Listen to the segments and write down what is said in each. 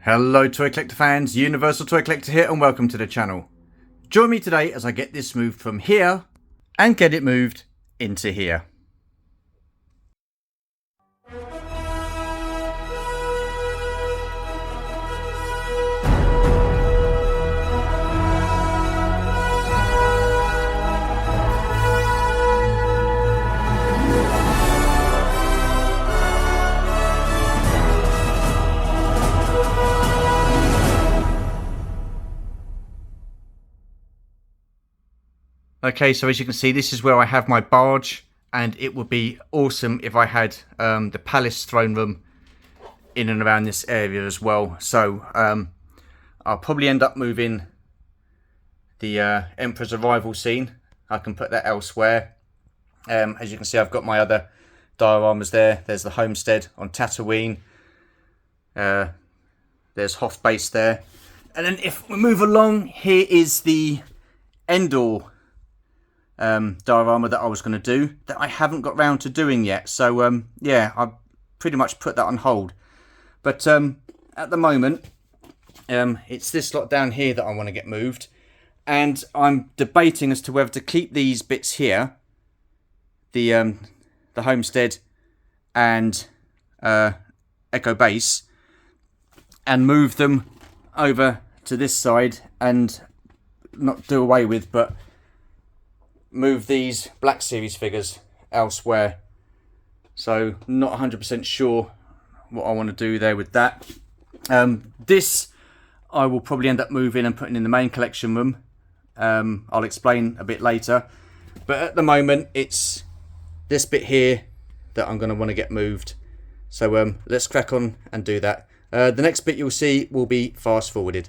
Hello Toy Collector fans, Universal Toy Collector here and welcome to the channel. Join me today as I get this moved from here and get it moved into here. Okay, so as you can see, this is where I have my barge, and it would be awesome if I had the palace throne room in and around this area as well. So I'll probably end up moving the Emperor's Arrival scene. I can put that elsewhere. As you can see, I've got my other dioramas there. There's the homestead on Tatooine. There's Hoth Base there. And then if we move along, here is the Endor diorama that I was going to do that I haven't got round to doing yet. So yeah, I've pretty much put that on hold. But at the moment, it's this lot down here that I want to get moved. And I'm debating as to whether to keep these bits here, the homestead and Echo Base, and move them over to this side and not do away with, but move these Black Series figures elsewhere. So not 100% sure what I want to do there with that. This I will probably end up moving and putting in the main collection room. I'll explain a bit later, but at the moment it's this bit here that I'm going to want to get moved. So let's crack on and do that. The next bit you'll see will be fast forwarded.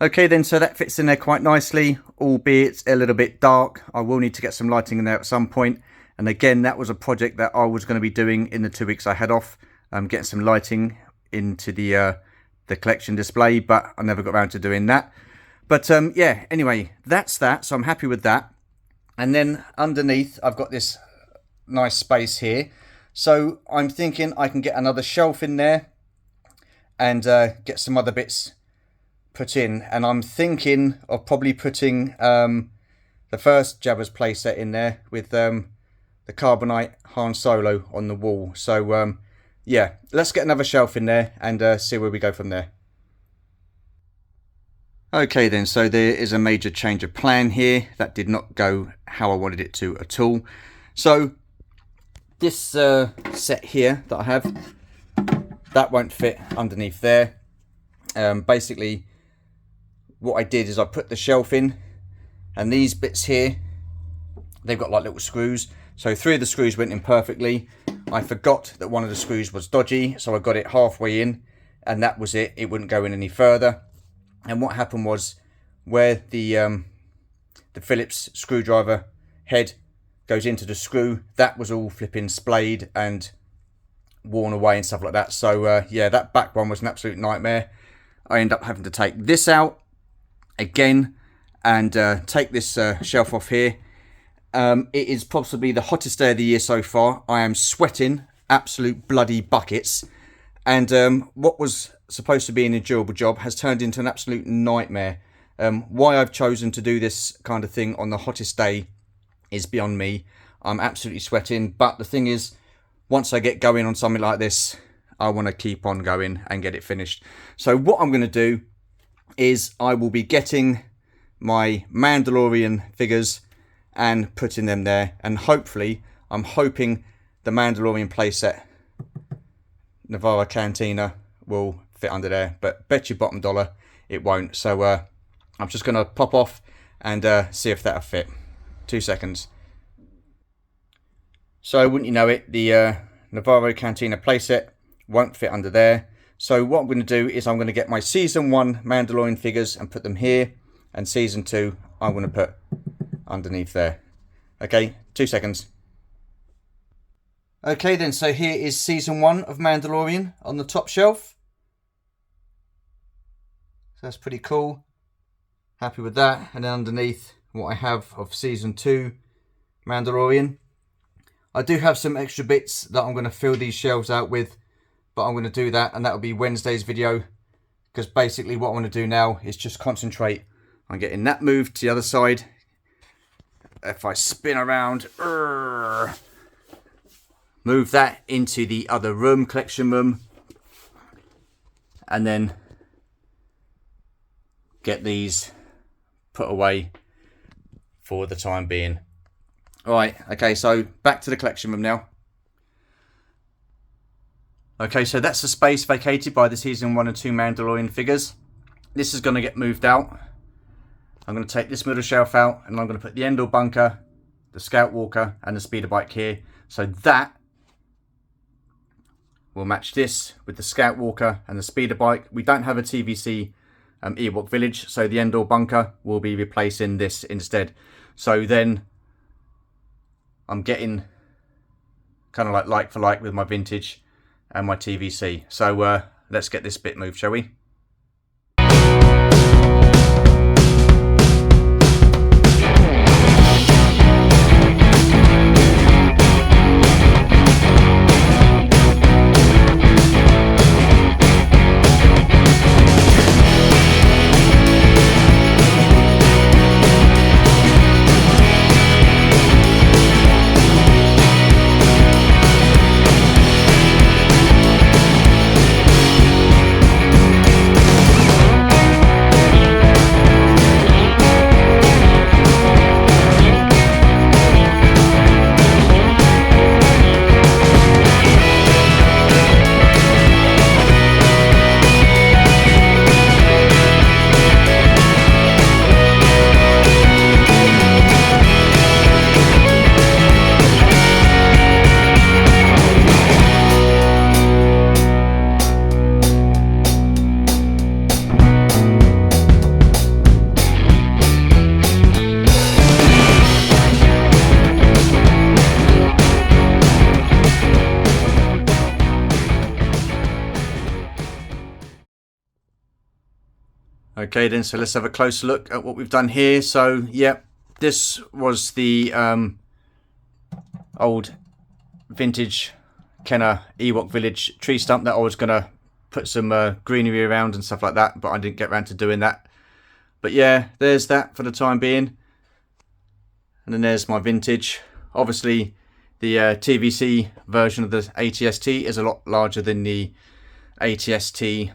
Okay then, so that fits in there quite nicely, albeit a little bit dark. I will need to get some lighting in there at some point. And again, that was a project that I was going to be doing in the 2 weeks I had off, getting some lighting into the collection display, but I never got around to doing that. But yeah, anyway, that's that. So I'm happy with that. And then underneath, I've got this nice space here. So I'm thinking I can get another shelf in there and get some other bits put in, and I'm thinking of probably putting the first Jabba's playset in there with the Carbonite Han Solo on the wall. So yeah, let's get another shelf in there and see where we go from there. Okay then, so there is a major change of plan here. That did not go how I wanted it to at all. So this set here that I have, that won't fit underneath there. Basically what I did is I put the shelf in, and these bits here, they've got like little screws. So 3 of the screws went in perfectly. I forgot that one of the screws was dodgy, so I got it halfway in, and that was it. It wouldn't go in any further. And what happened was, where the Phillips screwdriver head goes into the screw, that was all flipping splayed and worn away and stuff like that. So yeah, that back one was an absolute nightmare. I end up having to take this out again and take this shelf off here. It is possibly the hottest day of the year so far. I am sweating absolute bloody buckets, And what was supposed to be an enjoyable job has turned into an absolute nightmare. Why I've chosen to do this kind of thing on the hottest day is beyond me. I'm absolutely sweating, but the thing is, once I get going on something like this, I want to keep on going and get it finished. So what I'm going to do is I will be getting my Mandalorian figures and putting them there, and hopefully, I'm hoping the Mandalorian playset Navarro Cantina will fit under there, but bet your bottom dollar it won't. So I'm just going to pop off and see if that'll fit. 2 seconds. So wouldn't you know it, the Navarro Cantina playset won't fit under there. So what I'm going to do is I'm going to get my Season 1 Mandalorian figures and put them here, and Season 2 I'm going to put underneath there. Okay, 2 seconds. Okay then, so here is Season 1 of Mandalorian on the top shelf. So that's pretty cool. Happy with that. And then underneath, what I have of Season 2 Mandalorian. I do have some extra bits that I'm going to fill these shelves out with, but I'm going to do that, and that will be Wednesday's video, because basically what I want to do now is just concentrate on getting that moved to the other side. If I spin around, move that into the other room, collection room, and then get these put away for the time being. Alright, okay, so back to the collection room now. Okay, so that's the space vacated by the Season 1 and 2 Mandalorian figures. This is going to get moved out. I'm going to take this middle shelf out, and I'm going to put the Endor bunker, the Scout Walker, and the speeder bike here. So that will match this with the Scout Walker and the speeder bike. We don't have a TVC Ewok Village, so the Endor bunker will be replacing this instead. So then I'm getting kind of like for like with my vintage and my TVC. So let's get this bit moved, shall we? Okay then, so let's have a closer look at what we've done here. So yeah, this was the old vintage Kenner Ewok Village tree stump that I was going to put some greenery around and stuff like that, but I didn't get around to doing that. But yeah, there's that for the time being. And then there's my vintage. Obviously the TVC version of the ATST is a lot larger than the ATST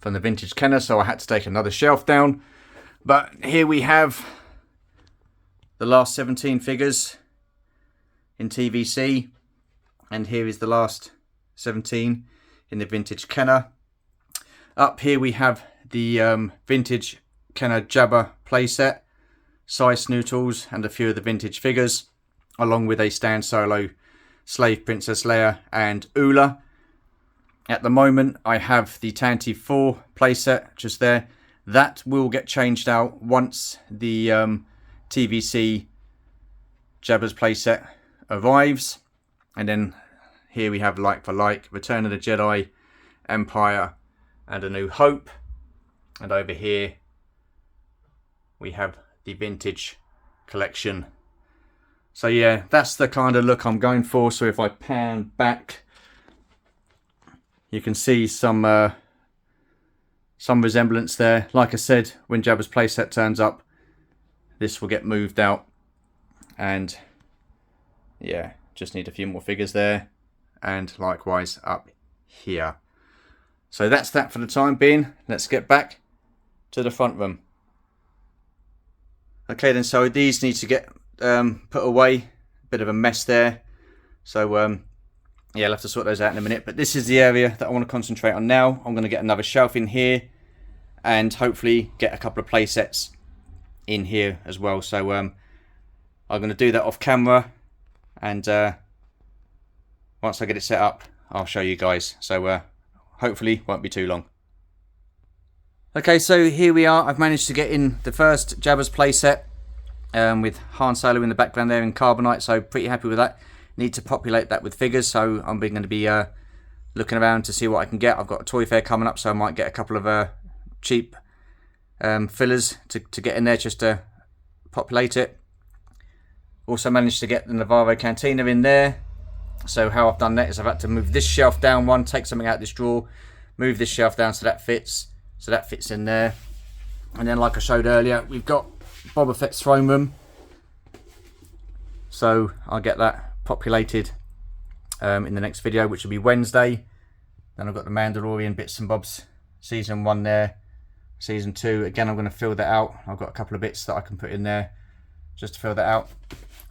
from the vintage Kenner, so I had to take another shelf down. But here we have the last 17 figures in TVC, and here is the last 17 in the vintage Kenner. Up here we have the vintage Kenner Jabba playset, size Snootles, and a few of the vintage figures, along with a stand solo Slave Princess Leia and Oola. At the moment, I have the Tantive 4 playset just there. That will get changed out once the TVC Jabba's playset arrives. And then here we have like for like, Return of the Jedi, Empire, and A New Hope. And over here, we have the vintage collection. So yeah, that's the kind of look I'm going for. So if I pan back, you can see some resemblance there. Like I said, when Jabba's playset turns up, this will get moved out. And yeah, just need a few more figures there. And likewise up here. So that's that for the time being. Let's get back to the front room. Okay then, so these need to get put away. Bit of a mess there. So yeah, I'll have to sort those out in a minute. But this is the area that I want to concentrate on now. I'm going to get another shelf in here. And hopefully get a couple of play sets in here as well. So I'm going to do that off camera. And once I get it set up, I'll show you guys. So hopefully won't be too long. Okay, so here we are. I've managed to get in the first Jabba's playset with Han Solo in the background there in carbonite. So pretty happy with that. Need to populate that with figures. So I'm going to be looking around to see what I can get. I've got a toy fair coming up, so I might get a couple of cheap fillers to get in there just to populate it. Also managed to get the Navarro Cantina in there. So how I've done that is I've had to move this shelf down one, take something out of this drawer, move this shelf down so that fits. So that fits in there. And then like I showed earlier, we've got Boba Fett's throne room. So I'll get that populated in the next video, which will be Wednesday. Then I've got the Mandalorian bits and bobs, season 1 there. Season 2, again I'm going to fill that out. I've got a couple of bits that I can put in there just to fill that out.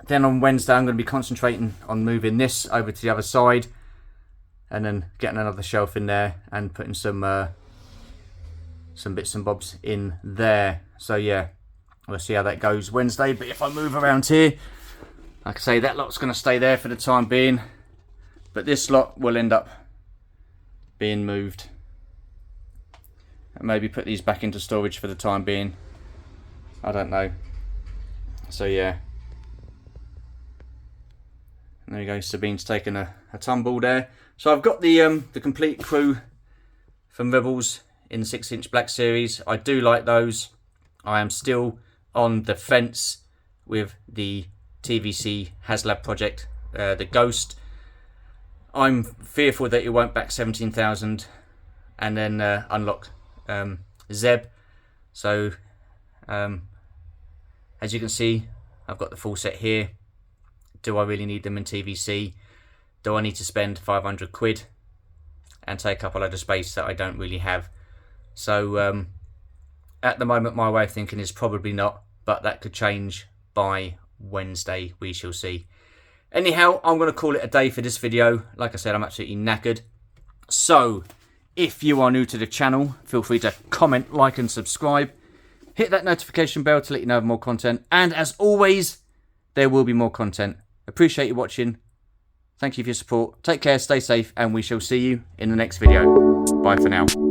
Then on Wednesday I'm going to be concentrating on moving this over to the other side. And then getting another shelf in there and putting some bits and bobs in there. So yeah, we'll see how that goes Wednesday. But if I move around here, like I say, that lot's going to stay there for the time being. But this lot will end up being moved. And maybe put these back into storage for the time being. I don't know. So yeah. And there you go, Sabine's taken a tumble there. So I've got the complete crew from Rebels in the 6-inch Black Series. I do like those. I am still on the fence with the TVC HasLab project, the Ghost. I'm fearful that it won't back 17,000 and then unlock Zeb. So as you can see, I've got the full set here. Do I really need them in TVC? Do I need to spend 500 quid and take up a load of space that I don't really have? So at the moment my way of thinking is probably not, but that could change by Wednesday, we shall see. Anyhow, I'm going to call it a day for this video. Like I said, I'm absolutely knackered. So if you are new to the channel, feel free to comment, like and subscribe. Hit that notification bell to let you know of more content. And as always, there will be more content. Appreciate you watching. Thank you for your support. Take care, stay safe, and we shall see you in the next video. Bye for now.